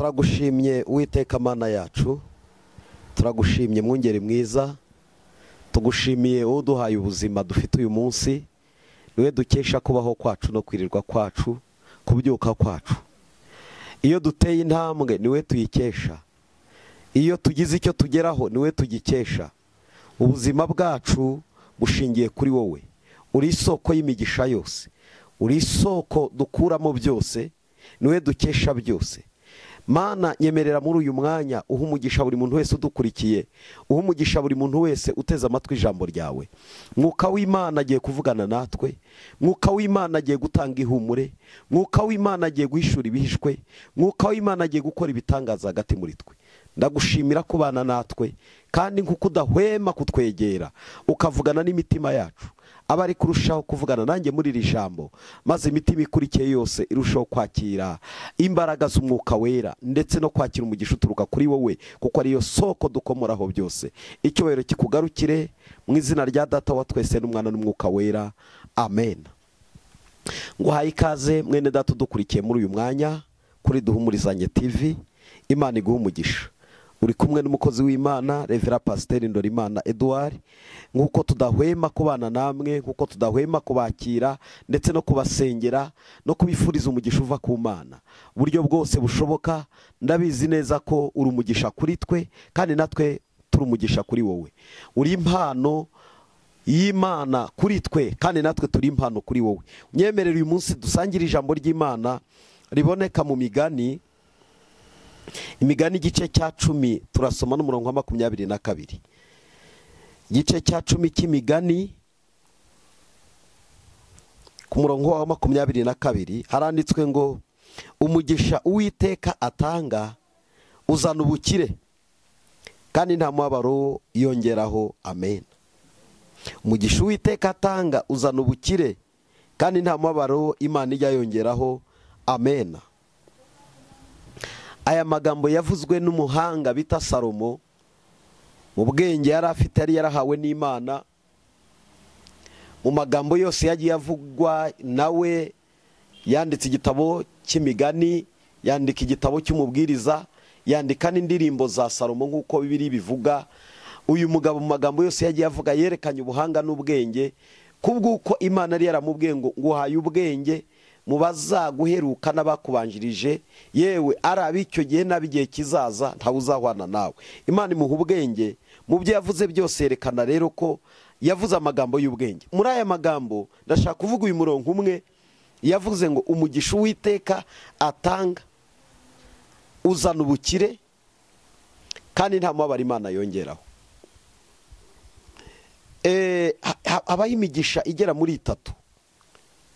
turagushimye Uwiteka Mana yacu, turagushimye mwungeri mwiza, tugushimiye uduhaye ubuzima dufite uyu munsi, niwe dukesha kubaho kwacu no kwirirwa kwacu, kubyuka kwacu. Iyo duteye intambwe niwe tuyikesha, iyo tugize icyo tugeraho niwe tugikesha. Ubuzima bwacu bushingiye kuri wowe, uri isoko y'imigisha yose, uri isoko dukuramo byose, niwe dukesha byose. Mana, nyemerera muri uyu mwanya uha umugisha buri muntu wese udukurikiye, uha umugisha buri muntu wese uteze amatwi ijambo ryawe. Mwuka w'Imana agiye kuvugana natwe, mwuka w'Imana agiye gutanga ihumure, mwuka w'Imana agiye guhishura ibihishwe, mwuka w'Imana agiye gukora ibitangaza hagati muri twe. Ndagushimira kubana natwe, kandi nkuko udahwema kutwegera ukavugana n'imitima yacu, abari kurushaho kuvugana nanjye muri iri jambo, maze imitima ikurikiye yose irushaho kwakira imbaraga z'umwuka wera, ndetse no kwakira umugisha uturuka kuri wowe, kuko ariyo soko dukomoraho byose. Icyubahiro kikugarukire mu izina rya Data wa twese n'Umwana n'Umwuka wera, amen. Nguhaye ikaze mwene data udukurikiye muri uyu mwanya kuri Duhumurizanye TV. Imana iguhe umugisha. Uri kumwe n'umukozi w'Imana Reverend Pasteur Ndorimana Edouard, nkuko tudahwema kubana namwe, nkuko tudahwema kubakira ndetse no kubasengera no kubifuriza umugisha uva ku Mana buryo bwose bushoboka. Ndabizi neza ko uri umugisha kuri twe, kandi natwe turi umugisha kuri wowe. Uri impano y'Imana kuri twe, kandi natwe turi impano kuri wowe. Nyemerera uyu munsi dusangire ijambo ry'Imana riboneka mu Migani. Imigani igice cya 10 turasoma n'umurongo wa 22. Igice cya 10 cy'Imigani ku murongo wa 22 haranditswe ngo, umugisha Uwiteka atanga uzana ubukire, kandi nta mubabaro yongeraho. Amen. Umugisha Uwiteka atanga uzana ubukire, kandi nta mubabaro Imana ijya yongeraho. Amen. Aya magambo yavuzwe n'umuhanga bita Salomo, mu bwenge yari afite, yari yarahawe n'Imana. Mu magambo yose yagiye avugwa nawe, yanditse igitabo cy'Imigani, yandika igitabo cy'Umubwiriza, yandika n'indirimbo za Salomo nk'uko Bibiliya bivuga. Uyu mugabo mu magambo yose yagiye avuga yerekanye ubuhanga n'ubwenge, kubw'uko Imana yari yaramubwiye ngo nguhaye ubwenge mu bazaguheruka n'abakubanjirije, yewe ari ab'icyo gihe n'ab'igihe kizaza ntawe uzahwana nawe. Imana imuha ubwenge mu byo yavuze byose. Yerekana rero ko yavuze amagambo y'ubwenge. Muri aya magambo ndashaka kuvuga uyu murongo umwe, yavuze ngo umugisha Uwiteka atanga uzana ubukire, kandi nta mubabaro Imana yongeraho. Habaho imigisha igera muri 3.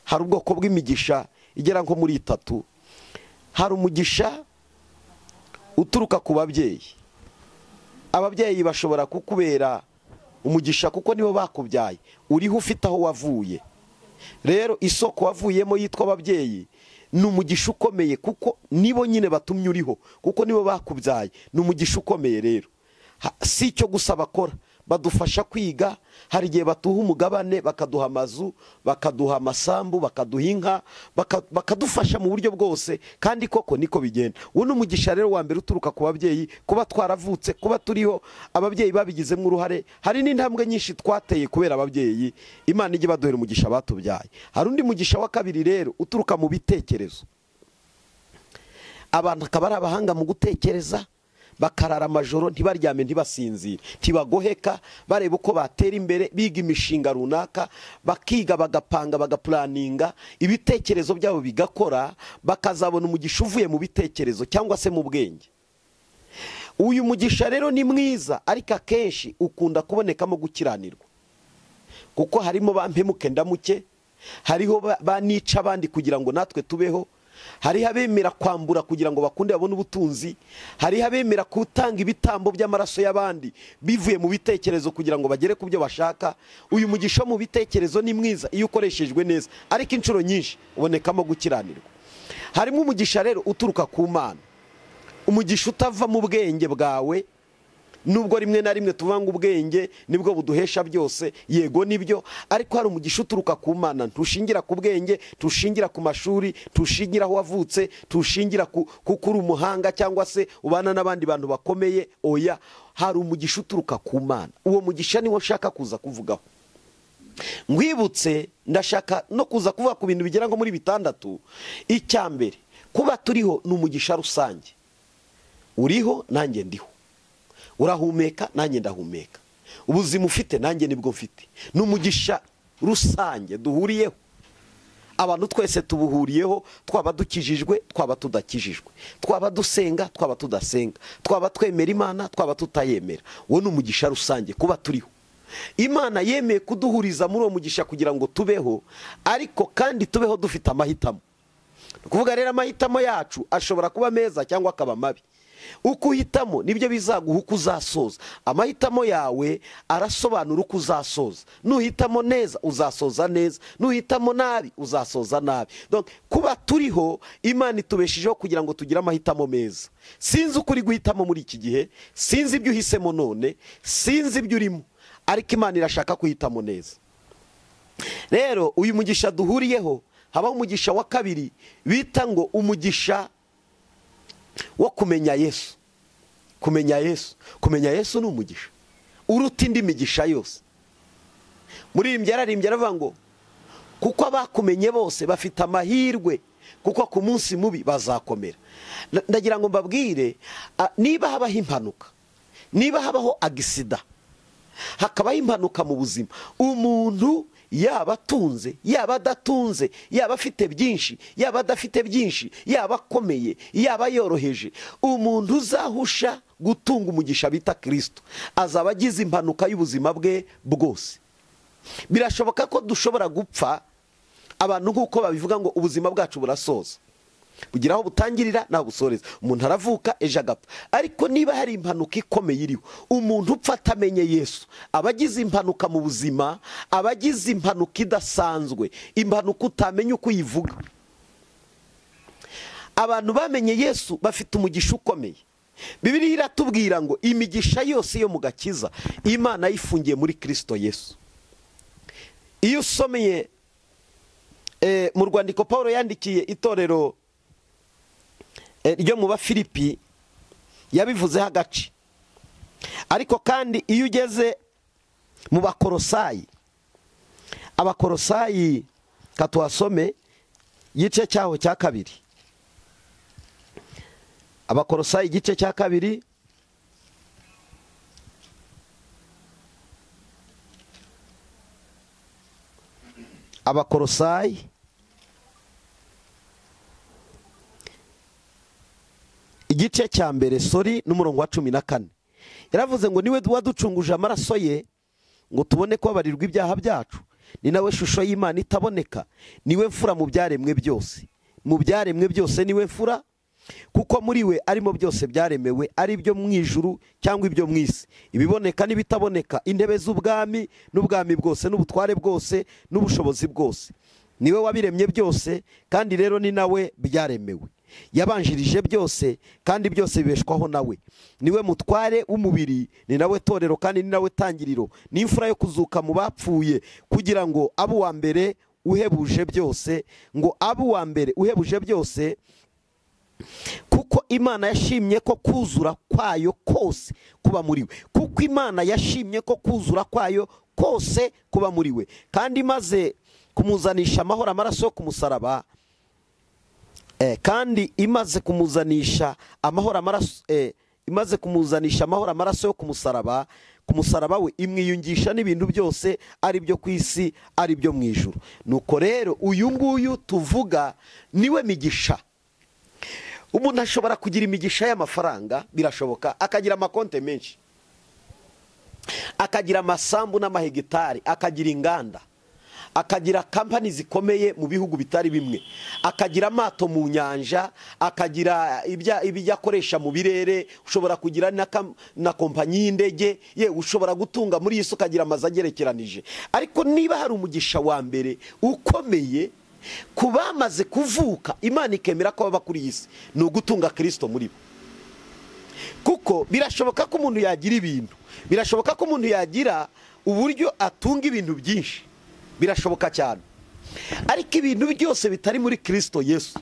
Hari ubwoko bw'imigisha igera nko muri 3. Hari umugisha uturuka ku babyeyi. Ababyeyi bashobora kukubera umugisha kuko nibo bakubyaye, uriho ufite aho wavuye. Rero isoko wavuyemo yitwa ababyeyi ni umugisha ukomeye, kuko nibo nyine batumye uriho, kuko nibo bakubyaye. Ni umugisha ukomeye rero. Si icyo gusa bakora, badufasha kwiga. Hari igihe batuha umugabane, bakaduha amazu, bakaduha amasambu, bakaduha inka, bakadufasha mu buryo bwose, kandi koko niko bigenda. Uwo ni umugisha rero wa mbere uturuka ku babyeyi, kuba twaravutse, kuba turiho, ababyeyi babigizemo uruhare. Hari n'intambwe nyinshi twateye kubera ababyeyi. Imana ijye baduhera umugisha batubyaye. Hari undi mugisha wa kabiri rero uturuka mu bitekerezo. Abantu akaba ari abahanga mu gutekereza, bakarara amajoro ntibaryame, ntibasinzire, ntibagoheka, bareba uko batera imbere, biga imishinga runaka, bakiga, bagapanga, bagapulaninga, ibitekerezo byabo bigakora, bakazabona umugisha uvuye mu bitekerezo cyangwa se mu bwenge. Uyu mugisha rero ni mwiza, ariko akenshi ukunda kubonekamo gukiranirwa, kuko harimo bampemuke ndamuke, hariho banica abandi kugira ngo natwe tubeho, hariho abemera kwambura kugira ngo bakunde babone ubutunzi, hariho abemera gutanga ibitambo by'amaraso y'abandi bivuye mu bitekerezo kugira ngo bagere ku byo bashaka. Uyu mugisha mu bitekerezo ni mwiza iyo ukoreshejwe neza, ariko inshuro nyinshi ubonekamo gukiranirwa. Harimo umugisha rero uturuka ku Mana, umugisha utava mu bwenge bwawe, nubwo rimwe na rimwe tuvuga ngo ubwenge nibwo buduhesha byose, yego nibyo, ariko hari umugisha uturuka ku Mana, ntushingira ku bwenge, ntushingira ku mashuri, ntushingira aho wavutse, ntushingira ku kuri umuhanga cyangwa se ubana n'abandi bantu bakomeye. Oya, hari umugisha uturuka ku Mana. Uwo mugisha niwo nshaka kuza kuvugaho. Ngwibutse, ndashaka no kuza kuvuga ku bintu bigera ngo muri 6. Icya mbere, kuba turiho ni umugisha rusange. Uriho nanjye ndiho, urahumeka nanjye ndahumeka, ubuzima ufite nanjye nibwo mfite. Ni umugisha rusange duhuriyeho, abantu twese tubuhuriyeho, twaba dukijijwe, twaba tudakijijwe, twaba dusenga, twaba tudasenga, twaba twemera Imana, twaba tutayemera. Uwo ni umugisha rusange, kuba turiho. Imana yemeye kuduhuriza muri uwo mugisha kugira ngo tubeho, ariko kandi tubeho dufite amahitamo. Kuvuga rero amahitamo yacu ashobora kuba meza cyangwa akaba mabi. Uko uhitamo nibyo bizaguha uko uzasoza. Amahitamo yawe arasobanura uko uzasoza. Nuhitamo neza uzasoza neza, nuhitamo nabi uzasoza nabi. Donc kuba turiho, Imana itubeshijeho kugira ngo tugire amahitamo meza. Sinzi uko uri guhitamo muri iki gihe, sinzi ibyo uhisemo none, sinzi ibyo urimo, ariko Imana irashaka kuhitamo neza. Rero uyu mugisha duhuriyeho, habaho umugisha wa kabiri bita ngo umugisha wo kumenya Yesu. Kumenya Yesu, kumenya Yesu ni umugisha uruta indi migisha yose. Muririmbyi yararimbye aravuga ngo kuko abakumenye bose bafite amahirwe, kuko ku munsi mubi bazakomera. Ndagira ngo mbabwire, niba habaho impanuka, niba habaho agisida, hakabaho impanuka mu buzima, umuntu yaba atunze, yaba adatunze, yaba afite byinshi, yaba adafite byinshi, yaba akomeye, yaba yoroheje, umuntu uzahusha gutunga umugisha bita Kristo azaba agize impanuka y'ubuzima bwe bwose. Birashoboka ko dushobora gupfa, abantu nk'uko babivuga ngo ubuzima bwacu burasoza, bugira aho butangirira naho busoreza. Umuntu aravuka ejo agapfa. Ariko niba hari impanuka ikomeye iriho, umuntu upfa atamenye Yesu, abagize impanuka mu buzima, abagize impanuka idasanzwe, impanuka utamenya uko uyivuga. Abantu bamenye Yesu bafite umugisha ukomeye. Bibiliya iratubwira ngo imigisha yose yo mu gakiza Imana yifungiye muri Kristo Yesu. Iyo usomeye mu rwandiko Paulo yandikiye itorero ryo mu Bafilipi, yabivuzeho agace. Ariko kandi iyo ugeze mu Bakolosayi, Abakolosayi katuhasome igice cyaho cya 2. Abakolosayi igice cya 2, Abakolosayi igice cya mbere n'umurongo wa 14. Yaravuze ngo niwe waducunguje amaraso ye ngo tubone ko babarirwa ibyaha byacu, ni nawe shusho y'Imana itaboneka, niwe mfura mu byaremwe byose. Mu byaremwe byose niwe mfura, kuko muri we arimo byose byaremewe, ari byo mu ijuru cyangwa ibyo mu isi, ibiboneka n'ibitaboneka, intebe z'ubwami n'ubwami bwose n'ubutware bwose n'ubushobozi bwose. Niwe wabiremye byose, kandi rero ni nawe byaremewe. Yabanjirije byose, kandi byose bibeshwaho nawe. Niwe mutware w'umubiri, ni nawe torero, kandi ni nawe tangiriro, ni imfura yo kuzuka mu bapfuye, kugira ngo abe uwa mbere uhebuje byose, ngo abe uwa mbere uhebuje byose. Kuko Imana yashimye ko kuzura kwayo kose kuba muri we. Kuko Imana yashimye ko kuzura kwayo kose kuba muri we, kandi imaze kumuzanisha amahoro amaraso yo ku musaraba, kandi imaze kumuzanisha amahoro amaraso yo ku musaraba we imwiyungisha n'ibintu byose, ari byo ku isi ari byo mu ijuru. Nuko rero uyu nguyu tuvuga niwe migisha. Umuntu ashobora kugira imigisha y'amafaranga, birashoboka, akagira amakonte menshi, akagira amasambu n'amahegitari, akagira inganda, akagira kampani zikomeye mu bihugu bitari bimwe, akagira amato mu nyanja, akagira ibyo akoresha mu birere, ushobora kugira na kompanyi y'indege, ye ushobora gutunga muri iyi si ukagira amazu agerekeranije. Ariko niba hari umugisha wa mbere ukomeye ku bamaze kuvuka, Imana ikemera ko baba kuri iyi si, ni ugutunga Kristo muri bo. kuko birashoboka ko umuntu yagira ibintu, birashoboka ko umuntu yagira uburyo atunga ibintu byinshi, birashoboka cyane, ariko ibintu byose bitari muri Kristo Yesu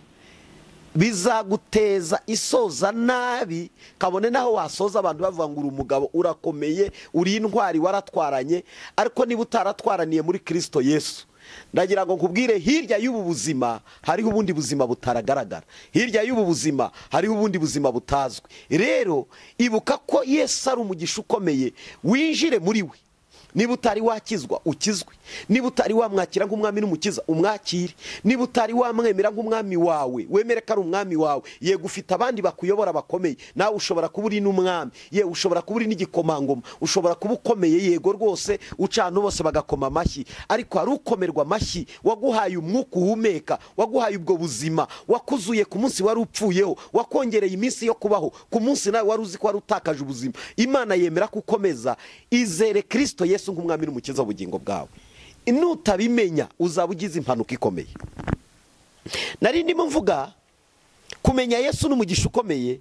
bizaguteza isoza nabi, kabone naho wasoza abantu bavuga ngo uri umugabo, urakomeye, uri intwari, waratwaranye, ariko niba utaratwaraniye muri Kristo Yesu, ndagira ngo nkubwire, hirya y'ubu buzima hariho ubundi buzima butaragaragara, hirya y'ubu buzima hariho ubundi buzima butazwi. Rero ibuka ko Yesu ari umugisha ukomeye, winjire muri we. Niba utari wakizwa ukizwe, niba utari wamwakira nk'umwami n'umukiza umwakire, niba utari wamwemera nk'umwami wawe wemere ko ari umwami wawe. Yego ufite abandi bakuyobora bakomeye, nawe ushobora kuba uri n'umwami, ye ushobora kuba uri n'igikomangoma, ushobora kuba ukomeye, yego rwose ucantu bose bagakoma amashyi, ariko hari ukomerwa amashyi waguhaye umwuka uhumeka, waguhaye ubwo buzima, wakuzuye ku munsi wari upfuyeho, wakongereye iminsi yo kubaho ku munsi nawe wari uzi ko wari utakaje ubuzima. Imana yemera kukomeza. Izere Kristo Yesu nk'umwami n'umukiza w'ubugingo bwawe. Nutabimenya uzaba ugize impanuka ikomeye. Nari ndimo mvuga kumenya Yesu n'umugisha ukomeye,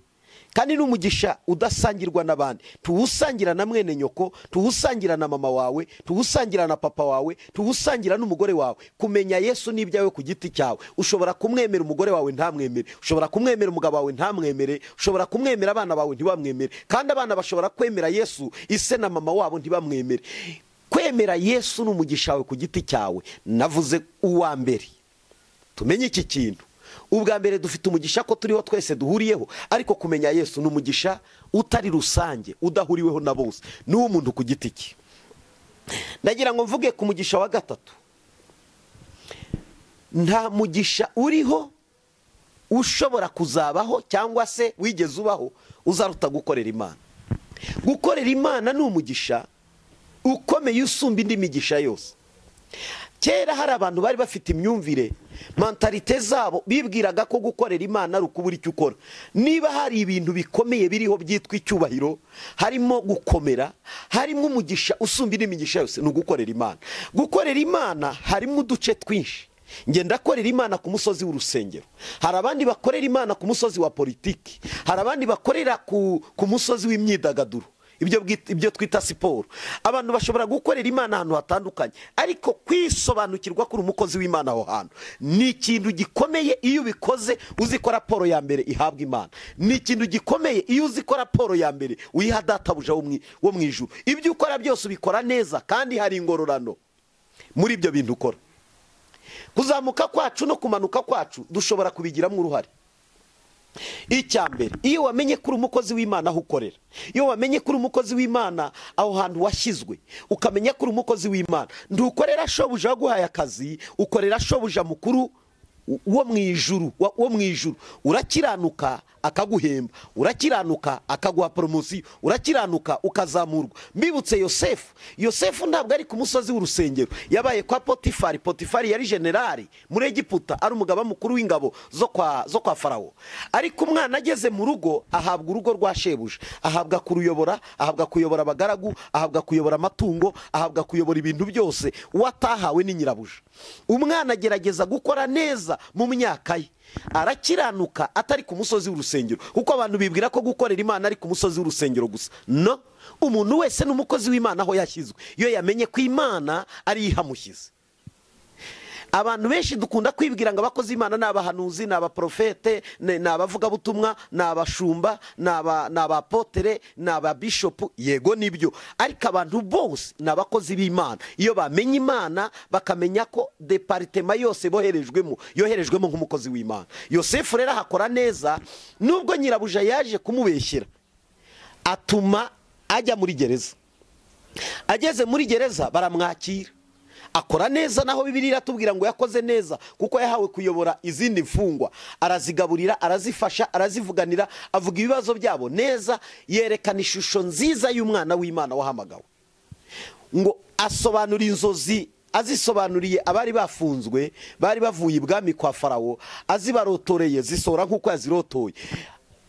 kandi n'umugisha udasangirwa n'abandi. Tuwusangira na mwene nyoko, tuwusangira na mama wawe, tuwusangira na papa wawe, tuwusangira n'umugore wawe. Kumenya Yesu ni ibyawe ku giti cyawe. Ushobora kumwemera umugore wawe ntamwemere, ushobora kumwemera umugabo wawe ntamwemere, ushobora kumwemera abana bawe ntibamwemere, kandi abana bashobora kwemera Yesu ise na mama wabo ntibamwemere. Kwemera Yesu n'umugisha wawe ku giti cyawe. Navuze uwa mbere, tumenye iki kintu. Ubwa mbere dufite umugisha ko turiho twese duhuriyeho, ariko kumenya Yesu n'umugisha utari rusange, udahuriweho na bose, n'uwo muntu ku giti cye. Ndagira ngo mvuge ku mugisha wa gatatu. Nta mugisha uriho ushobora kuzabaho cyangwa se wigeze ubaho uzaruta gukorera Imana. Gukorera Imana ni umugisha ukomeye usumba indi migisha yose. Kera hari abantu bari bafite imyumvire, mentalite zabo bibwiraga ko gukorera Imana ari ukubura icyo ukora. Niba hari ibintu bikomeye biriho byitwa icyubahiro, harimo gukomera, harimo umugisha usumba indi migisha yose, ni ugukorera Imana. Gukorera Imana harimo uduce twinshi. Nge ndakorera Imana ku musozi w'urusengero, hari abandi bakorera Imana ku musozi wa politiki, hari abandi bakorera ku musozi w'imyidagaduro, ibyo twita siporo. Abantu bashobora gukorera Imana ahantu hatandukanye, ariko kwisobanukirwa kuri umukozi w'Imana aho hantu ni ikintu gikomeye. Iyo ubikoze uzi ko raporo ya mbere ihabwa Imana, ni ikintu gikomeye. Iyo uzi ko raporo ya mbere uyiha databuja wo mu ijuru, ibyo ukora byose ubikora neza, kandi hari ingororano muri ibyo bintu ukora. Kuzamuka kwacu no kumanuka kwacu dushobora kubigiramo uruhare. Icya mbere, iyo wamenye kuri umukozi w'Imana aho ukorera, iyo wamenye kuri umukozi w'Imana aho hantu washyizwe, ukamenya kuri umukozi w'Imana, ntukorera shobuja waguhaye akazi, ukorera shobuja mukuru wo mu ijuru. Urakiranuka akaguhemba, urakiranuka akaguha promosiyo, urakiranuka ukazamurwa. Mbibutse Yosefu ntabwo ari ku musozi w'urusengero, yabaye kwa Potifari. Potifari yari generali muri Egiputa, ari umugaba mukuru w'ingabo zo kwa Farawo. Ariko umwana ageze mu rugo ahabwa urugo rwa shebuja, ahabwa kuruyobora, ahabwa kuyobora abagaragu, ahabwa kuyobora amatungo, ahabwa kuyobora ibintu byose watahawe ni nyirabuja. Umwana agerageza gukora neza mu myaka ye, arakiranuka atari ku musozi w'urusengero, kuko abantu bibwira ko gukorera Imana ari ku musozi w'urusengero gusa. No, umuntu wese n'umukozi w'Imana aho yashyizwe, iyo yamenye ko Imana ari ihamushyize. Abantu benshi dukunda kwibwira ngo abakozi b'Imana ni abahanuzi, ni abaprofete, ni abavugabutumwa, ni abashumba, ni abapotere, ni ababishopu. Yego nibyo, ariko abantu bose ni abakozi b'Imana iyo bamenye Imana, bakamenya ko departema yose yoherejwemo nk'umukozi w'Imana. Yosefu rero ahakora neza, nubwo nyirabuja yaje kumubeshyera, atuma ajya muri gereza. Ageze muri gereza baramwakira, akora neza, naho Bibiliya iratubwira ngo yakoze neza, kuko yahawe kuyobora izindi mfungwa, arazigaburira, arazifasha, arazivuganira, avuga ibibazo byabo neza, yerekana ishusho nziza y'umwana w'Imana wahamagawe. Ngo asobanura inzozi azisobanuriye abari bafunzwe, bari bavuye ibwami kwa Farawo, azibarotoreye zisora nk'uko yazirotoye.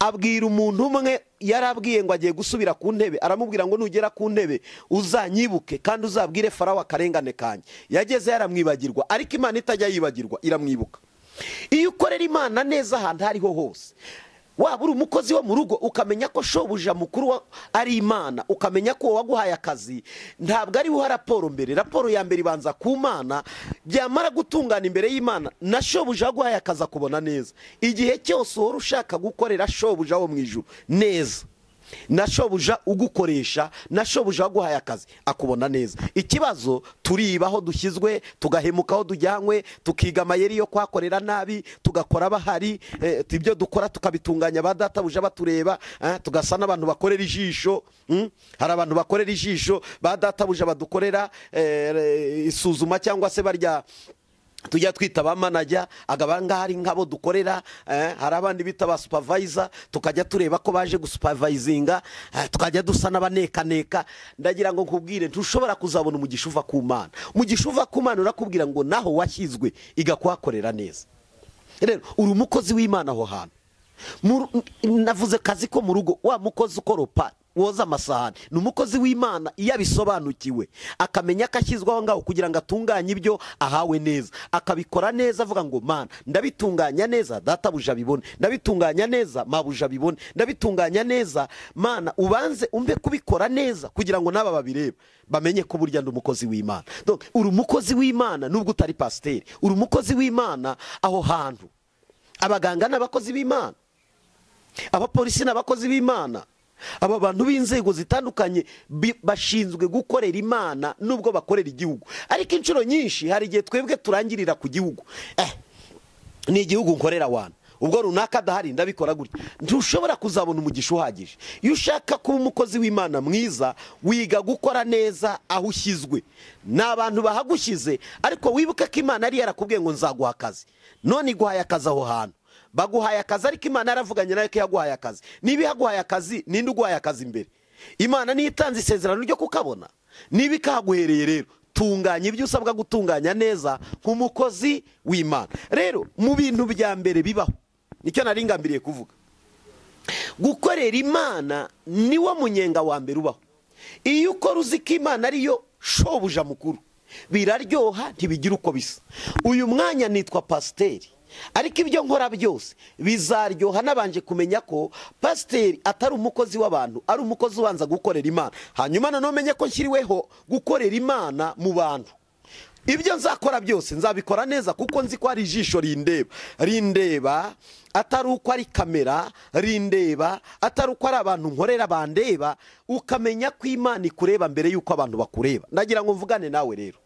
Abwira umuntu umwe yarabwiye ngo agiye gusubira ku ntebe, aramubwira ngo nugera ku ntebe uzanyibuke kandi uzabwire Farawo akarengane kanye. Yageze yaramwibagirwa, ariko Imana itajya yibagirwa, iramwibuka. Iyo ukorera Imana neza ahantu hariho hose, waba uri umukozi wo mu rugo ukamenya ko shobuja mukuru ari Imana, ukamenya ko waguhaye akazi ntabwo ari uha raporo mbere. Raporo ya mbere ibanza ku Mana, byamara gutungana imbere y'Imana na shobuja waguhaye akazi akubona neza. Igihe cyose uhora ushaka gukorera shobuja wo mu ijuru neza, na shobuja ugukoresha, na shobuja waguhaye akazi akubona neza. Ikibazo turibaho dushyizwe, tugahemukaho dujyanywe, tukiga amayeri yo kwakorera nabi, tugakora bahari, ibyo dukora tukabitunganya ba databuja batureba, tugasa n'abantu bakorera ijisho. Hari abantu bakorera ijisho, ba databuja badukorera isuzuma cyangwa se barya tujya twita ba manager, agabanga hari nkabo dukorera, hari abandi bita ba supervisor, tukajya tureba ko baje gusupervisinga, tukajya dusa n'abanekaneka. Ndagira ngo nkubwire ntushobora kuzabona umugisha uva ku Mana. Umugisha uva ku Mana urakubwira ngo naho washyizwe igakwakorera neza. Rero uri umukozi w'Imana aho hantu. Navuze kazi ko mu rugo, wa mukozi ukoropa woza amasahani ni umukozi w'Imana iyo abisobanukiwe, akamenya ko ashyizweho ngaho kugira ngo atunganye ibyo ahawe neza, akabikora neza, avuga ngo Mana ndabitunganya neza, databuja bibone, ndabitunganya neza, mabuja bibone, ndabitunganya neza, Mana ubanze umbe kubikora neza kugira ngo naba babireba bamenye ko burya ndi umukozi w'Imana. Donc uri umukozi w'Imana nubwo utari pasiteri, uri umukozi w'Imana aho hantu. Abaganga n'abakozi b'Imana, abapolisi n'abakozi b'Imana, aba bantu b'inzego zitandukanye bashinzwe gukorera Imana nubwo bakorera igihugu. Ariko inshuro nyinshi hari igihe twebwe turangirira ku gihugu, ni igihugu nkorera wana, ubwo runaka adahari ndabikora gutya. Ntushobora kuzabona umugisha uhagije. Iyo ushaka kuba umukozi w'Imana mwiza, wiga gukora neza aho ushyizwe. Ni abantu bahagushyize, ariko wibuke ko Imana ari yarakubwiye ngo nzaguha akazi, none iguhaye akazi aho hantu. Baguhaye akazi ariko Imana yaravuganye nawe ko yaguhaye akazi. Niba yaguhaye akazi, ninde uguhaye akazi imbere? Imana niyo itanze isezerano ryo kukabona. Niba ikaguhereye rero, tunganya ibyo usabwa gutunganya neza nk'umukozi w'Imana. Rero mu bintu bya mbere bibaho, nicyo nari ngambiriye kuvuga, gukorera Imana niwo munyenga wa mbere ubaho. Iyo ukora uzi ko Imana ariyo shobuja mukuru, biraryoha ntibigira uko bisa. Uyu mwanya nitwa pasiteri, ariko ibyo nkora byose bizaryoha nabanje kumenya ko pasiteri atari umukozi w'abantu, ari umukozi ubanza gukorera Imana. Hanyuma nanone menye ko nshyiriweho gukorera Imana mu bantu. Ibyo nzakora byose nzabikora neza kuko nzi ko ari ijisho rindeba, atari uko ari kamera rindeba, atari uko ari abantu nkorera bandeba. Ukamenya ko Imana ikureba mbere y'uko abantu bakureba. Ndagira ngo mvugane nawe rero,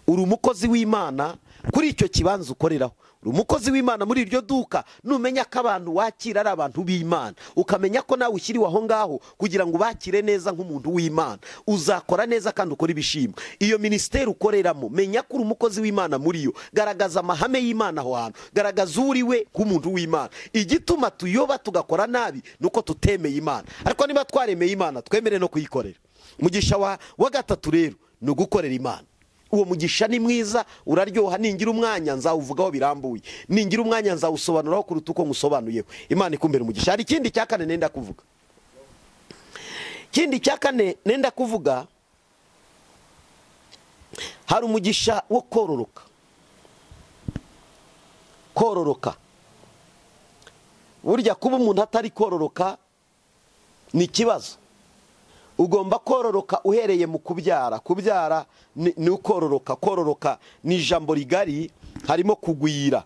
uri umukozi w'Imana kuri icyo kibanza ukoreraho. Uri umukozi w'Imana muri iryo duka, numenya ko abantu wakira ari abantu b'Imana, ukamenya ko nawe ushyiriwe aho ngaho kugira ngo ubakire neza nk'umuntu w'Imana, uzakora neza kandi ukora ibishimwa. Iyo ministeri ukoreramo, menya ko uri umukozi w'Imana muri yo. Garagaza amahame y'Imana aho hantu, garagaza uriwe nk'umuntu w'Imana. Igituma tuyoba tugakora nabi nuko tutemeye Imana, ariko niba twaremeye Imana twemere no kuyikorera. Umugisha wa gatatu rero ni ugukorera Imana. Uwo mugisha ni mwiza, uraryoha. Ningira umwanya nzawuvugaho birambuye, ningira umwanya nzawusobanuraho kuruta uko musobanuyeho. Imana ikumbere umugisha. Hari ikindi cya kane nenda kuvuga. Ikindi cya kane nenda kuvuga, hari umugisha wo kororoka. Kororoka, burya kuba umuntu atari kororoka ni ikibazo. Ugomba kororoka uhereye mu kubyara. Kubyara ni ukororoka. Kororoka ni ijambo rigari, harimo kugwira.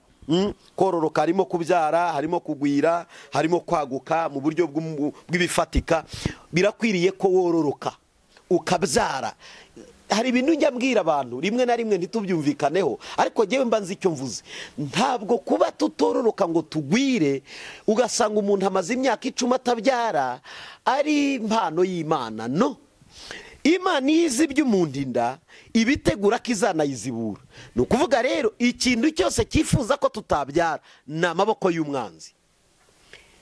Kororoka harimo kubyara, harimo kugwira, harimo kwaguka mu buryo bw'ibifatika. Birakwiriye ko wororoka ukabyara. Hari ibintu njya mbwira abantu rimwe na rimwe ntitubyumvikaneho, ariko ngewe mba nzi icyo mvuze. Ntabwo kuba tutororoka ngo tugwire, ugasanga umuntu amaze imyaka 10 atabyara, ari impano y'Imana. No, Imana izi iby'umuntu inda ibitegura ko izanayizibura. Ni ukuvuga rero ikintu cyose cyifuza ko tutabyara ni amaboko y'umwanzi.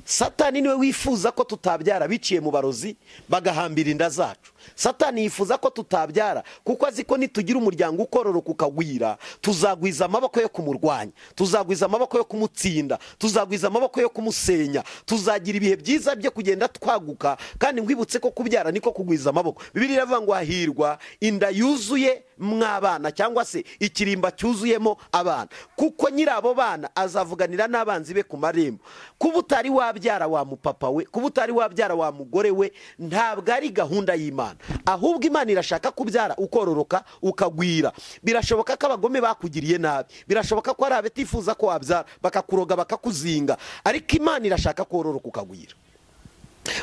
Satani niwe wifuza ko tutabyara biciye mu barozi bagahambira inda zacu. Satani yifuza ko tutabyara kuko azi ko nitugira umuryango ukororoka ukagwira, tuzagwiza amaboko yo kumurwanya, tuzagwiza amaboko yo kumutsinda, tuzagwiza amaboko yo kumusenya, tuzagira ibihe byiza byo kugenda twaguka. Kandi ngwibutse ko kubyara niko kugwiza amaboko. Bibiliya iravuga ngo hahirwa inda yuzuye mw'abana cyangwa se ikirimba cyuzuyemo abana, kuko nyiri abo bana azavuganira n'abanzi be ku marembo. Kuba utari wabyara wa mupapa we, kuba utari wabyara wa mugore we, ntabwo ari gahunda y'Imana. Ahubwo Imana irashaka kubyara ukororoka ukagwira. Birashoboka ko abagome bakugiriye nabi, birashoboka ko ari abatifuza ko wabyara bakakuroga bakakuzinga, ariko Imana irashaka kororoka ukagwira,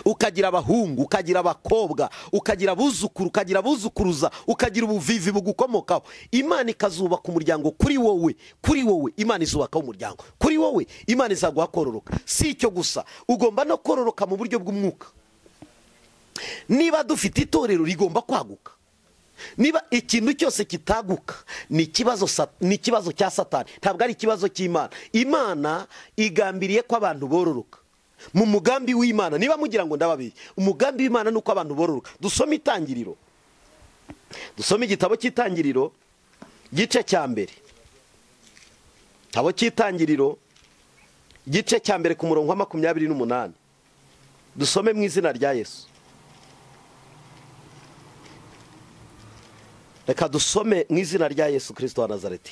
ukagira abahungu, ukagira abakobwa, ukagira abuzukuru, ukagira abuzukuruza, ukagira ubuvivi bugukomokaho. Imana ikazubaka umuryango kuri wowe, kuri wowe Imana izubakaho umuryango kuri wowe, Imana izaguha kororoka. Si icyo gusa, ugomba no kororoka mu buryo bw'umwuka. Niba dufite itorero rigomba kwaguka, niba ikintu cyose kitaguka, ni ikibazo cya Satani, ntabwo ari ikibazo cy'Imana. Imana igambiriye ko abantu bororoka mu mugambi w'Imana. Niba mugira ngo ndababiye, umugambi w'Imana nuko abantu bororoka. Dusome Itangiriro, dusome igitabo cy'Itangiriro gice cya mbere, igitabo cy'Itangiriro gice cya mbere ku murongo wa 28. Dusome mu izina rya Yesu. Reka dusome mu izina rya Yesu Kristo wa Nazareti.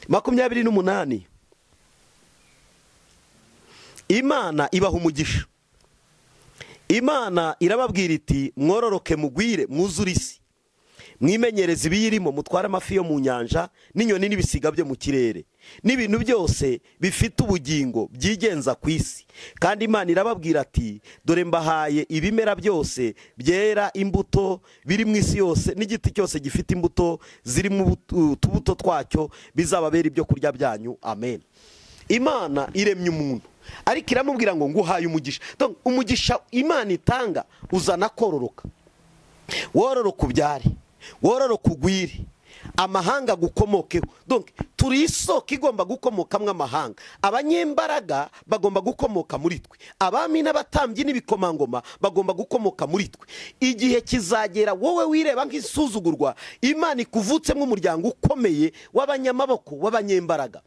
28. Imana ibaha umugisha. Imana irababwira iti mwororoke mugwire mwuzure isi, mwimenyereze ibiyirimo, mutware amafi yo mu nyanja n'inyoni n'ibisiga byo mu kirere n'ibintu byose bifite ubugingo byigenza ku isi. Kandi Imana irababwira ati dore mbahaye ibimera byose byera imbuto biri mu isi yose, n'igiti cyose gifite imbuto ziri mu tubuto twacyo bizababera ibyo kurya byanyu. Amen. Imana iremye umuntu, ariko iramubwira ngo nguhaye umugisha. Umugisha Imana itanga uzana kororoka. Wororoka ubyare, wororoka ugwire, amahanga gukomokeho. Donc turi isoko igomba gukomokamwe amahanga. Abanyembaraga bagomba gukomoka muri twe, abami n'abatambyi n'ibikomangoma bagomba gukomoka muri twe. Igihe kizagera wowe wireba nk'isuzugurwa, Imana ikuvutsemo umuryango ukomeye w'abanyamaboko w'abanyembaraga.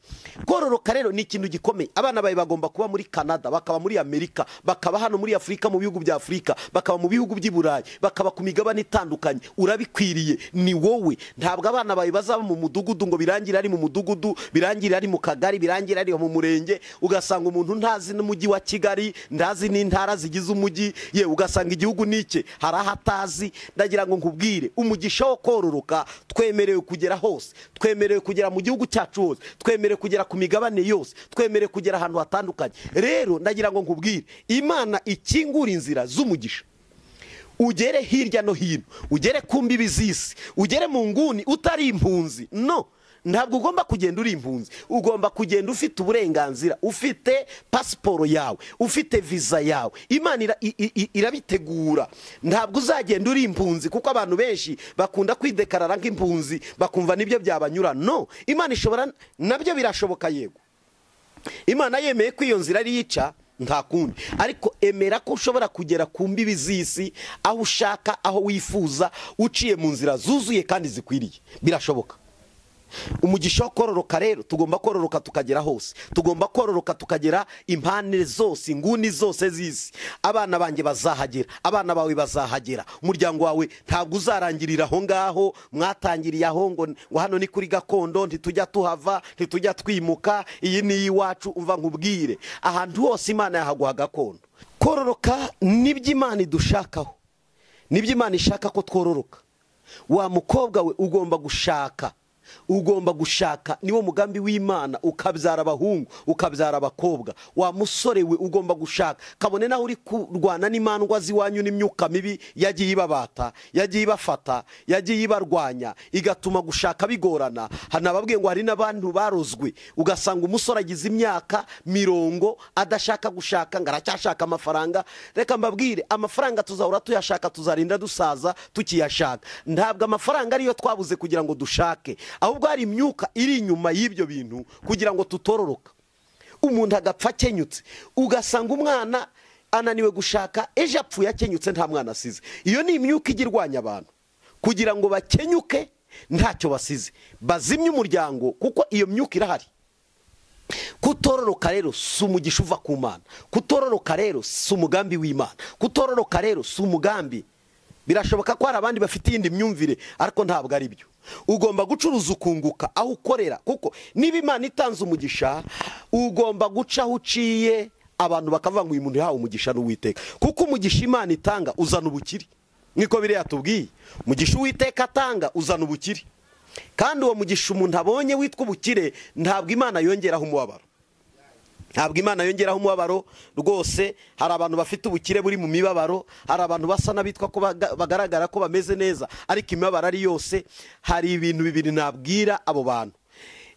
Kororoka rero ni ikintu gikomeye. Abana bawe bagomba kuba muri Canada, bakaba muri Amerika, bakaba hano muri Afurika, mu bihugu bya Afurika, bakaba mu bihugu by'i Burayi, bakaba ku migabane itandukanye. Urabikwiriye, ni wowe. Ntabwo abana bawe bazaba mu mudugudu ngo birangire ari mu mudugudu, birangire ari mu kagari, birangire ari mu murenge. Ugasanga umuntu ntazi n'umujyi wa Kigali, ntazi n'intara zigize umujyi, ye ugasanga igihugu nike hari ahatazi. Ndagira ngo nkubwire, umugisha wo kororoka twemerewe kugera hose, twemerewe kugera mu gihugu cyacu hose, twemerewe kugera ku migabane yose, twemerewe kugera ahantu hatandukanye. Rero ndagira ngo nkubwire, Imana ikingura inzira z'umugisha, ugere hirya no hino, ugere ku mbibi z'isi, ugere mu nguni utari impunzi. No, ntabwo ugomba kugenda uri impunzi, ugomba kugenda ufite uburenganzira, ufite pasiporo yawe, ufite visa yawe. Imana irabitegura. Ntabwo uzagenda uri impunzi, kuko abantu benshi bakunda kwidekarara nk'impunzi bakumva nibyo byabanyura. No, Imana ishobora, nabyo birashoboka. Yego, Imana yemeye ko iyo nzira ari yica, nta kundi, ariko emera ko ushobora kugera ku mbibi z'isi, aho ushaka, aho wifuza, uciye mu nzira zuzuye kandi zikwiriye. Birashoboka. Umugisha wo kororoka rero, tugomba kororoka tukagera hose, tugomba kororoka tukagera impande zose, inguni zose z'isi. Abana banjye bazahagera, abana bawe bazahagera, umuryango wawe ntabwo uzarangirira aho ngaho mwatangiriye aho ngo hano ni kuri gakondo, ntitujya tuhava, ntitujya twimuka, iyi ni iwacu. Umva nkubwire, ahantu hose Imana yahaguha gakondo. Kororoka nibyo Imana idushakaho, nibyo Imana ishaka ko twororoka. Wa mukobwa we ugomba gushaka, ugomba gushaka, niwo mugambi w'Imana, ukabyara abahungu, ukabyara abakobwa. Wa musore we ugomba gushaka, kabone naho uri kurwana n'imandwa ziwanyu n'imyuka mibi yagiye ibabata, yagiye ibafata, yagiye ibarwanya, igatuma gushaka bigorana. Hanababwiye ngo hari n'abantu barozwe, ugasanga umusore agize imyaka 40 adashaka gushaka, ngaracyashaka amafaranga. Reka mbabwire, amafaranga tuzahora tuyashaka, tuzarinda dusaza tukiyashaka. Ntabwo amafaranga ariyo twabuze kugira ngo dushake, ahubwo hari imyuka iri inyuma y'ibyo bintu kugira ngo tutororoka. Umuntu agapfa akenyutse, ugasanga umwana ananiwe gushaka, ejo apfuye akenyutse nta mwana asize. Iyo ni imyuka igirwanya abantu kugira ngo bakenyuke ntacyo basize, bazimye umuryango, kuko iyo myuka irahari. Kutororoka rero si umugisha uva ku Mana, kutororoka rero si umugambi w'Imana, kutororoka rero si umugambi birashoboka ko hari abandi bafite iyindi myumvire, ariko ntabwo ari byo. Ugomba gucuruza ukunguka aho ukorera, kuko niba Imana itanze umugisha ugomba guca aho uciye abantu bakavuga ngo uyu muntu yahawe umugisha n'Uwiteka, kuko umugisha Imana itanga uzana ubukire. Niko Bibiliya yatubwiye, umugisha Uwiteka atanga uzana ubukire, kandi uwo mugisha umuntu abonye witwa ubukire ntabwo Imana yongeraho umubabaro. Ntabwo Imana yongeraho umubabaro rwose. Hari abantu bafite ubukire buri mu mibabaro, hari abantu basa n'abitwa ko bagaragara ko bameze neza, ariko imibabaro ari yose. Hari ibintu bibiri nabwira abo bantu: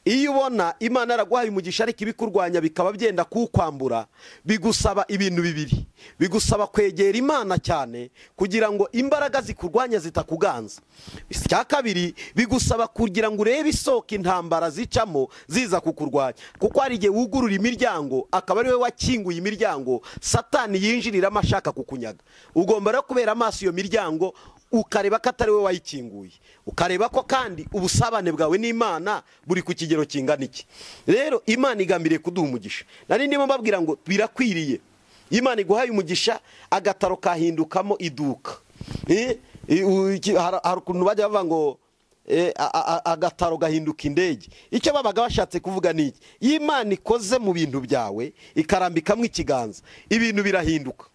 iyo ubona Imana yaraguhaye umugisha ariko ibikurwanya bikaba byenda kukwambura, bigusaba ibintu bibiri. Bigusaba kwegera Imana cyane kugira ngo imbaraga zikurwanya zitakuganza. Icya kabiri, bigusaba kugira ngo urebe isoko intambara zicamo ziza kukurwanya, kuko hari igihe wugurura imiryango akaba ari we wakinguye imiryango Satani yinjiriramo ashaka kukunyaga. Ugomba rero kubera amaso iyo miryango, ukareba ko atari we wayikinguye, ukareba ko kandi ubusabane bwawe n'Imana buri ku kigero kingana iki. Rero Imana igambiriye kuduha umugisha. Nari ndimo mbabwira ngo birakwiriye, Imana iguhaye umugisha agataro kahindukamo iduka. Hari ukuntu bajya bavuga ngo agataro gahinduka indege. Icyo babaga bashatse kuvuga ni iki: Imana ikoze mu bintu byawe ikarambikamo ikiganza, ibintu birahinduka.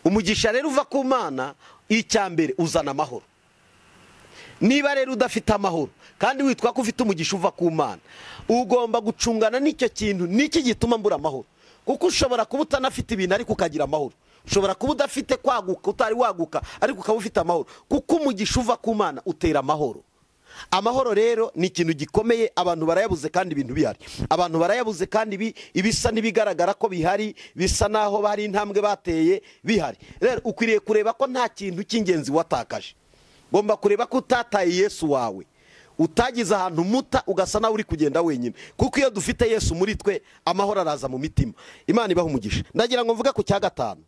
Umugisha rero uva ku Mana, icya mbere uzana amahoro. Niba rero udafite amahoro kandi witwa ko ufite umugisha uva ku Mana, ugomba gucungana n'icyo kintu. Niki gituma mbura amahoro? Kuko ushobora kuba utanafite ibintu ariko ukagira amahoro. Ushobora kuba udafite kwaguka, utari waguka, ariko ukaba ufite amahoro, kuko umugisha uva ku Mana utera amahoro. Amahoro rero ni ikintu gikomeye. Abantu barayabuze kandi ibintu bihari. Abantu barayabuze kandi ibisa n'ibigaragara ko bihari, bisa naho bari intambwe bateye bihari. Rero ukwiriye kureba ko nta kintu cy'ingenzi watakaje. Ngomba kureba ko utataye Yesu wawe, utagize ahantu muta ugasa nawe uri kugenda wenyine, kuko iyo dufite Yesu muri twe amahoro araza mu mitima. Imana ibaha umugisha. Ndagira ngo mvuge ku cya gatanu.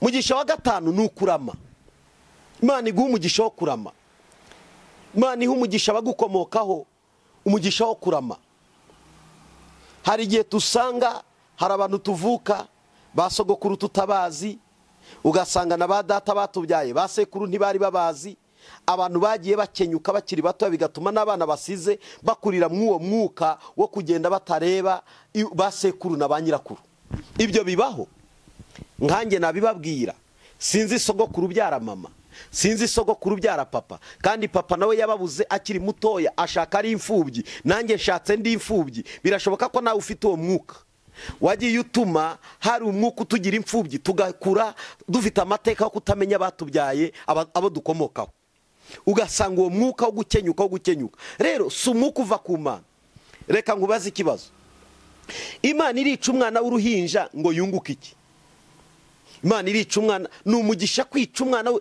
Umugisha wa gatanu ni ukurama. Imana iguha umugisha wo kurama. Imana iha umugisha bagukomokaho umugisha wo kurama. Hari igihe tusanga hari abantu tuvuka basogokuru tutabazi, ugasanga na ba data batubyaye basekuru ntibari babazi. Abantu bagiye bakenyuka bakiri bato, bigatuma n'abana basize bakurira mw'uwo mwuka wo kugenda batareba basekuru na ba nyirakuru. Ibyo bibaho. Nkanjye nabibabwira, sinzi sogokuru byara mama, sinzi sogokuru byara papa, kandi papa nawe yababuze akiri mutoya, ashaka ari imfubyi, nanjye nshatse ndi imfubyi. Birashoboka ko nawe ufite uwo mwuka wagiye utuma hari umwuka utugira imfubyi, tugakura dufite amateka yo kutamenya batubyaye abo dukomokaho. Ugasanga uwo mwuka wo gukenyuka. Rero si umwuka uva ku Mana. Reka nkubaze ikibazo: Imana irica umwana w'uruhinja ngo yunguke iki? Imana irica umwana, ni umugisha kwica umwana.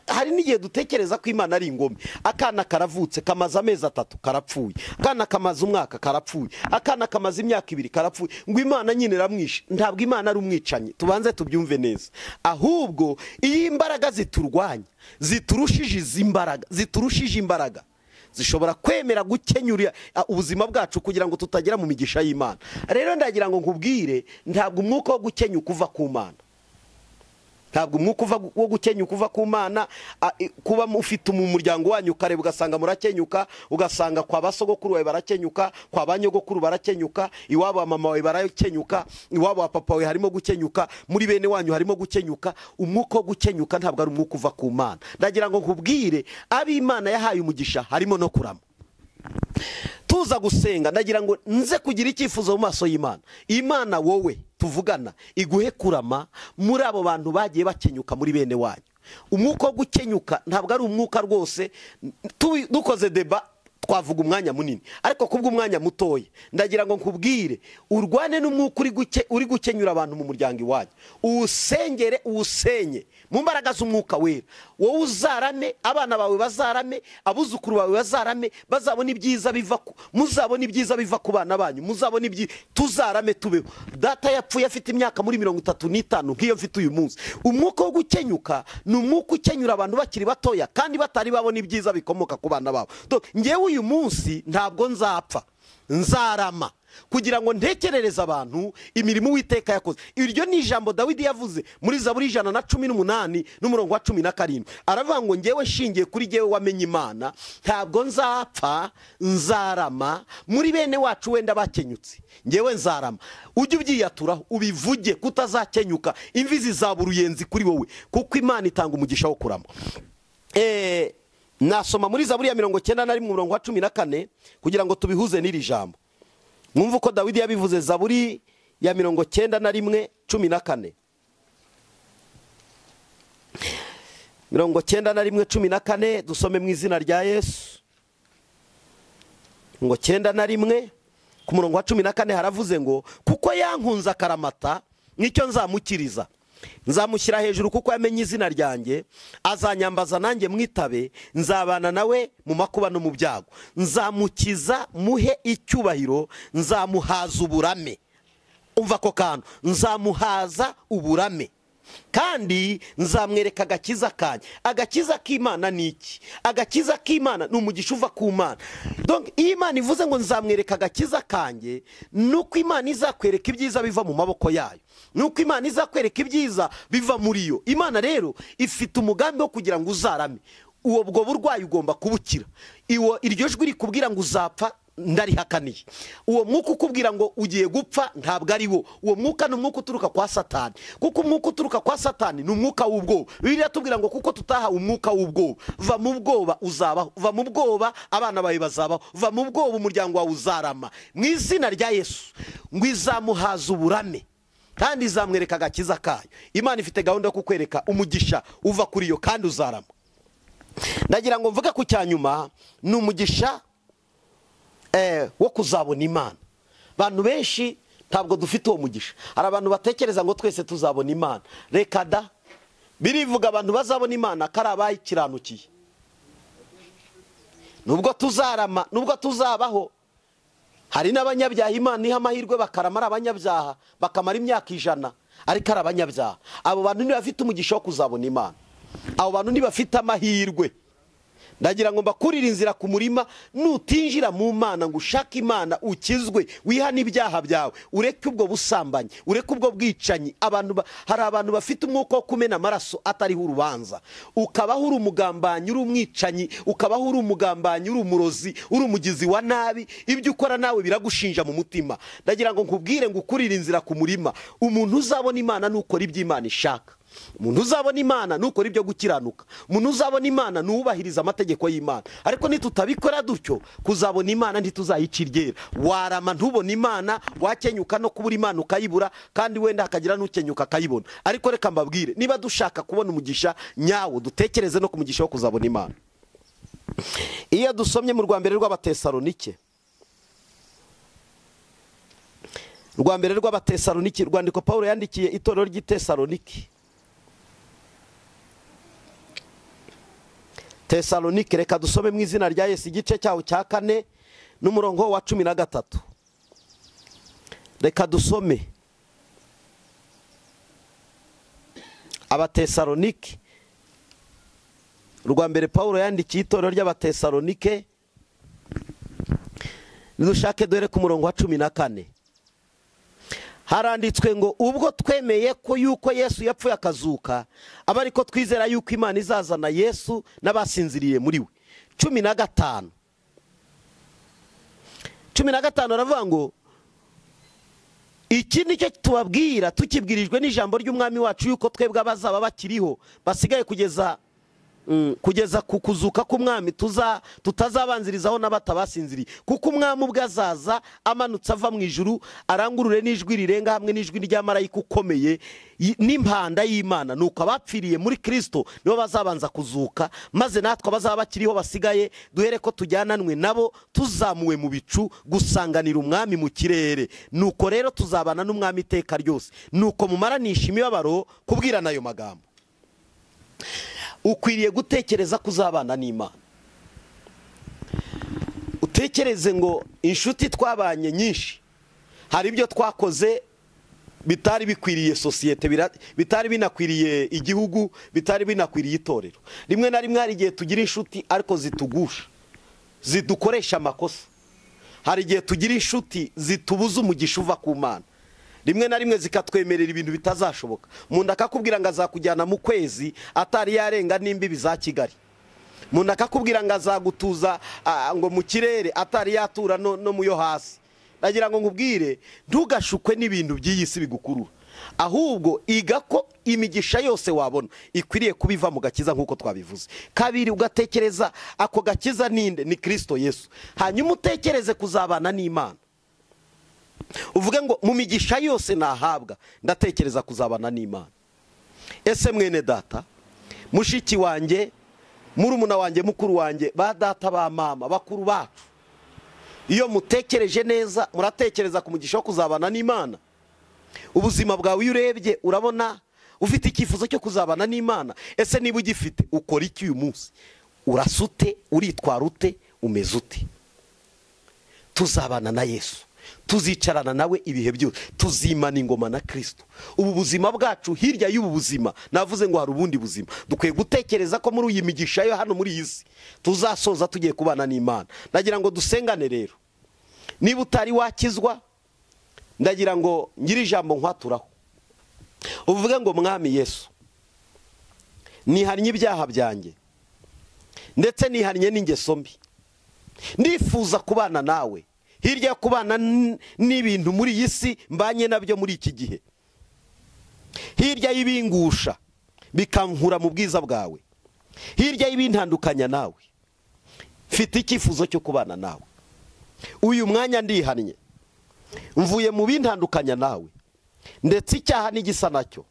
Hari n'igihe dutekereza ko Imana ari ingome. Akana karavutse kamaze amezi 3 karapfuye, akana kamaze umwaka karapfuye, akana kamaze imyaka 2 karapfuye, ngo Imana nyine iramwishe. Ntabwo Imana ari umwicanyi, tubanze tubyumve neza. Ahubwo iyi imbaraga ziturwanya ziturushije imbaraga zishobora kwemera gukenyura ubuzima bwacu kugira ngo tutagera mu migisha y'Imana. Rero ndagira ngo nkubwire, ntabwo umwuka wo gukenyuka uva ku Mana. Ntabwo umwuka wo gukenyuka uva ku Mana. Kuba ufite mu muryango wanyu ukareba ugasanga murakenyuka, ugasanga kwa basogokuru bawe barakenyuka, kwa banyogokuru barakenyuka, iwabo wa mama wawe barakenyuka, iwabo wa papa wawe harimo gukenyuka, muri bene wanyu harimo gukenyuka. Umwuka wo gukenyuka ntabwo ari umwuka uva ku Mana. Ndagira ngo nkubwire, ab'Imana yahaye umugisha harimo no kurama. Tuza gusenga, ndagira ngo nze kugira icyifuzo mu maso y'Imana. Imana wowe tuvugana iguhe kurama muri abo bantu bagiye bakenyuka muri bene wanyu. Umwuka wo gukenyuka ntabwo ari umwuka rwose. Dukoze deba twavuga umwanya munini, ariko kubw'umwanya mutoya ndagira ngo nkubwire, urwane n'umwuka uri gukenyura abantu mu muryango iwanyu. Uwusengere, uwusenye mu mbaraga z'umwuka wera. Wowe uzarame, abana bawe bazarame, abuzukuru bawe bazarame, bazabona ibyiza biva ku bana banyu, muzabona ibyiza. Tuzarame tubeho. Data yapfuye afite imyaka muri 35 nk'iyo mfite uyu munsi. Umwuka wo gukenyuka ni umwuka ukenyura abantu bakiri batoya kandi batari babona ibyiza bikomoka ku bana babo. Ngewe uyu munsi ntabwo nzapfa, nzarama. kugira ngo ntekerereze abantu imirimo Uwiteka yakoze. Iryo ni ijambo Dawidi yavuze muri Zaburi 118 n'umurongo wa 17. Aravuga ngo ngewe nshingiye kuri ngewe wamenye Imana, ntabwo nzapfa, nzarama. Muri bene wacu wenda bakenyutse, ngewe nzarama. Ujye ubyiyaturaho ubivuge kutazakenyuka, imvi zizaba uruyenzi kuri wowe, kuko Imana itanga umugisha wo kurama. Nasoma muri Zaburi ya 91 umurongo wa 14 kugira ngo tubihuze n'iri jambo. Mwumva uko Dawidi yabivuze. Zaburi ya 91 14. 91 14, dusome mu izina rya Yesu. 91 ku murongo wa 14 haravuze ngo kuko yankunze akaramata nicyo nzamukiriza, nzamushyira hejuru kuko yamenye izina ryanjye, azanyambaza nanjye mwitabe, nzabana nawe mu makuba no mu byago, nzamukiza muhe icyubahiro, nzamuhaza uburame. Umva ko kantu, nzamuhaza uburame kandi nzamwereka agakiza kanye. Agakiza k'Imana ni iki? Agakiza k'Imana ni umugisha uva ku Mana. Donc iyo Imana ivuze ngo nzamwereka agakiza kanjye, nuko Imana izakwereka ibyiza biva mu maboko yayo, nuko Imana izakwereka ibyiza biva muri yo. Imana rero ifite umugambi wo kugira ngo uzarame. Uwo bwo burwayi ugomba kubukira. Iryo jwi rikubwira ngo uzapfa ndarihakaniye. Uwo mwuka ukubwira ngo ugiye gupfa ntabwo ari wo. Uwo mwuka ni umwuka uturuka kwa Satani, kuko umwuka uturuka kwa Satani ni umwuka w'ubwoba. Bibiliya tubwira ngo kuko tutahawe umwuka w'ubwoba. Va mu bwoba uzabaho, va mu bwoba abana bawe bazabaho, va mu bwoba umuryango wawe uzarama. Mu izina rya Yesu ngo izamuhaza uburame kandi izamwereka agakiza kayo. Imana ifite gahunda yo kukwereka umugisha uva kuri yo kandi uzarama. Ndagira ngo mvuge ku cyanyuma, ni umugisha wo kuzabona Imana. Abantu benshi ntabwo dufite uwo mugisha. Hari abantu batekereza ngo twese tuzabona Imana. Reka da, birivuga abantu bazabona Imana kari abayikiranukiye. Nubwo tuzarama, nubwo tuzabaho, hari n'abanyabyaha Imana iha amahirwe bakarama ari abanyabyaha, bakamara imyaka 100 ariko ari abanyabyaha. Abo bantu ni bafite umugisha wo kuzabona Imana. Abo bantu ni bafite amahirwe. Ndagira ngo mbakurire inzira ku murima. Nutinjira mu Mana ngo ushaka Imana ukizwe, wihana ibyaha byawe, ureke ubwo busambanyi, ureke ubwo bwicanyi. Hari abantu bafite umwuka wo kumena amaraso atariho urubanza. Ukabaho uri umugambanyi, uri umwicanyi, ukabaho uri umugambanyi, uri umurozi, uri umugizi wa nabi. Ibyo ukora nawe biragushinja mu mutima. Ndagira ngo nkubwire ngo ukurire inzira ku murima. Umuntu uzabona Imana nukora ibyo Imana ishaka. Umuntu uzabona Imana nukora ibyo gukiranuka. Umuntu uzabona Imana nubahiriza amategeko y'Imana. Ariko nitutabikora dutyo, kuzabona Imana ntituzayicirgera. Warama ntubona Imana, wakenyuka no kubura Imana ukayibura, kandi wenda hakagira n'ukenyuka akayibona. Ariko reka mbabwire, niba dushaka kubona umugisha nyawo, dutekereze no ku mugisha wo kuzabona Imana. Iyo dusomye mu rwambere rw'Abatesalonike, rwambere rw'Abatesalonike, rwandiko Paulo yandikiye itorero ry'Itesalonike. Tesalonike, reka dusome mu izina rya Yesu igice cyawo cya 4 n'umurongo wa 13. Reka dusome. Abatesalonike, rwa mbere Paulo yandikiye itorero ry'Abatesalonike, nidushake dore ku murongo wa 14. Haranditswe ngo ubwo twemeye ko yuko Yesu yapfuye akazuka, aba ariko twizera yuko Imana izazana Yesu n'abasinziriye muri we. 15 aravuga ngo iki nicyo tubabwira tukibwirijwe n'ijambo ry'umwami wacu yuko twebwe abazaba bakiriho basigaye kugeza ku kuzuka k'umwami tutazabanzirizaho n'abatabasinziriye. Kuko umwami ubwe azaza amanutse ava mu ijuru, arangurure n'ijwi rirenga hamwe n'ijwi rya marayika ukomeye n'impanda y'Imana. Nuko abapfiriye muri Kristo nibo bazabanza kuzuka, maze natwe abazaba bakiriho basigaye duhere ko tujyananwe nabo tuzamuwe mu bicu gusanganira umwami mu kirere. Nuko rero tuzabana n'umwami iteka ryose. Nuko mumaranisha imibabaro kubwirana ayo magambo. Ukwiriye gutekereza kuzabana n'Imana. Utekereze ngo inshuti twabanye nyinshi, hari ibyo twakoze bitari bikwiriye sosiyete, bitari binakwiriye igihugu, bitari binakwiriye itorero. Rimwe na rimwe hari igihe tugira inshuti ariko zitugusha, zidukoresha amakosa. hari igihe tugira inshuti zitubuza umugisha uva ku Mana, rimwe na rimwe zikatwemerera ibintu bitazashoboka. Umuntu akakubwira ngo azakujyana mu kwezi atari yarenga n'imbibi za Kigali. Umuntu akakubwira ngo azagutuza ngo mu kirere atari yatura no mu yo hasi. Nagira ngo nkubwire, ntugashukwe n'ibintu by'iyi si bigukurura, ahubwo iga ko imigisha yose wabona ikwiriye kubiva mu gakiza nk'uko twabivuze. Kabiri, ugatekereza ako gakiza ninde? Ni Kristo Yesu. Hanyuma utekereze kuzabana n'Imana, uvuge ngo mu migisha yose nahabwa ndatekereza kuzabana n'Imana. Ese mwene data, mushiki wanjye, murumuna wanjye, mukuru wanjye, ba data, ba mama, bakuru bacu, iyo mutekereje neza muratekereza ku mugisha wo kuzabana n'Imana? Ubuzima bwawe iyo urebye urabona ufite icyifuzo cyo kuzabana n'Imana? Ese niba ugifite, ukora iki uyu munsi? Urasute, uritwara ute, umeze ute? Tuzabana na Yesu, tuzicarana nawe ibihe byose, tuzimana ingoma na Kristo. Ubu buzima bwacu, hirya y'ubu buzima navuze ngo hari ubundi buzima, dukwiye gutekereza ko muri iyi migisha yo hano muri iyi si tuzasoza tugiye kubana n'Imana. Ndagira ngo dusengane rero. Niba utari wakizwa, ndagira ngo ngire ijambo nkwaturaho, uvuge ngo Mwami Yesu, nihannye ibyaha byanjye ndetse nihannye n'ingeso mbi, ndifuza kubana nawe. Hirya yo kubana n'ibintu muri iyi si mbanye nabyo muri iki gihe, hirya y'ibingusha bikankura mu bwiza bwawe, hirya y'ibintandukanya nawe, mfite icyifuzo cyo kubana nawe. Uyu mwanya ndihannye, mvuye mu bintandukanya nawe, ndetse icyaha n'igisa nacyo,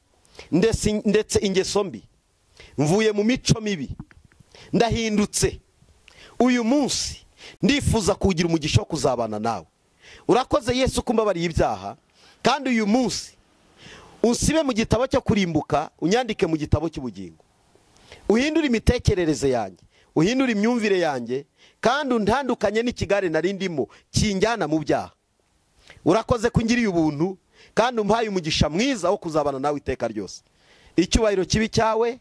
ndetse ingeso mbi, mvuye mu mico mibi, ndahindutse. Uyu munsi ndifuza kugira umugisha wo kuzabana nawe. Urakoze Yesu kumbabariye ibyaha, kandi uyu munsi unsibe mu gitabo cyo kurimbuka, unyandike mu gitabo cy'ubugingo. Uhindure imitekerereze yanjye, uhindure imyumvire yanjye, kandi undandukanye n'ikigare nari ndimo kinjyana mu byaha. Urakoze kungiriye ubuntu, kandi umpaye umugisha mwiza wo kuzabana nawe iteka ryose. Icyubahiro kibi cyawe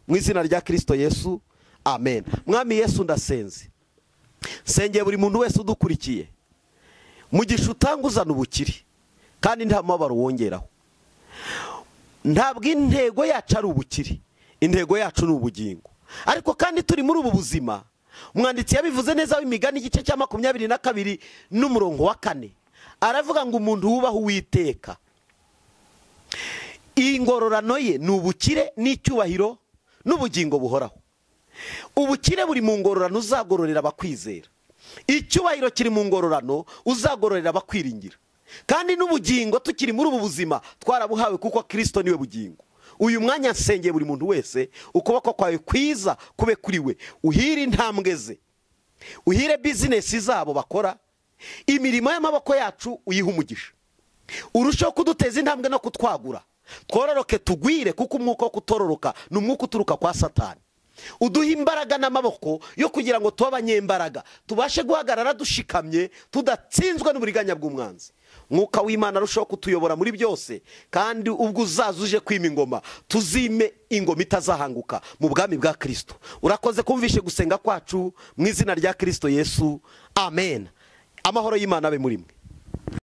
mu izina rya Kristo Yesu, amen. Mwami Yesu, ndasenze, sengeye buri muntu wese udukurikiye, mugisha utanguzana ubukire kandi nta mabaro wongeraho. Ntabwo intego yacu ari ubukire, intego yacu ni ubugingo. Ariko kandi turi muri ubu buzima, umwanditsi yabivuze neza w'Imigani igice cya 22 n'umurongo wa 4, aravuga ngo umuntu wubaha Uwiteka, ingororano ye ni ubukire n'icyubahiro n'ubugingo buhoraho. Ubukire buri mu ngororano uzagororera abakwizera, icyubahiro kiri mu ngororano uzagororera abakwiringira, kandi n'ubugingo tukiri muri ubu buzima twarabuhawe kuko Kristo niwe bugingo. Uyu mwanya nsengeye buri muntu wese, ukuboko kwawe kwiza kube kuri we, uhire intambwe ze, uhire bizinesi zabo bakora, imirimo y'amaboko yacu uyihe umugisha, urushaho kuduteza intambwe no kutwagura, twororoke tugwire, kuko umwuka wo kutororoka ni umwuka uturuka kwa Satani. Uduha imbaraga n'amaboko yo kugira ngo tube abanyembaraga, tubashe guhagarara dushikamye, tudatsinzwe n'uburiganya bw'umwanzi. Mwuka w'Imana arushaho kutuyobora muri byose, kandi ubwo uzaza uje kwima ingoma, tuzime ingoma itazahanguka mu bwami bwa Kristo. Urakoze kumvishe gusenga kwacu mu izina rya Kristo Yesu, amen. Amahoro y'Imana abe muri mwe.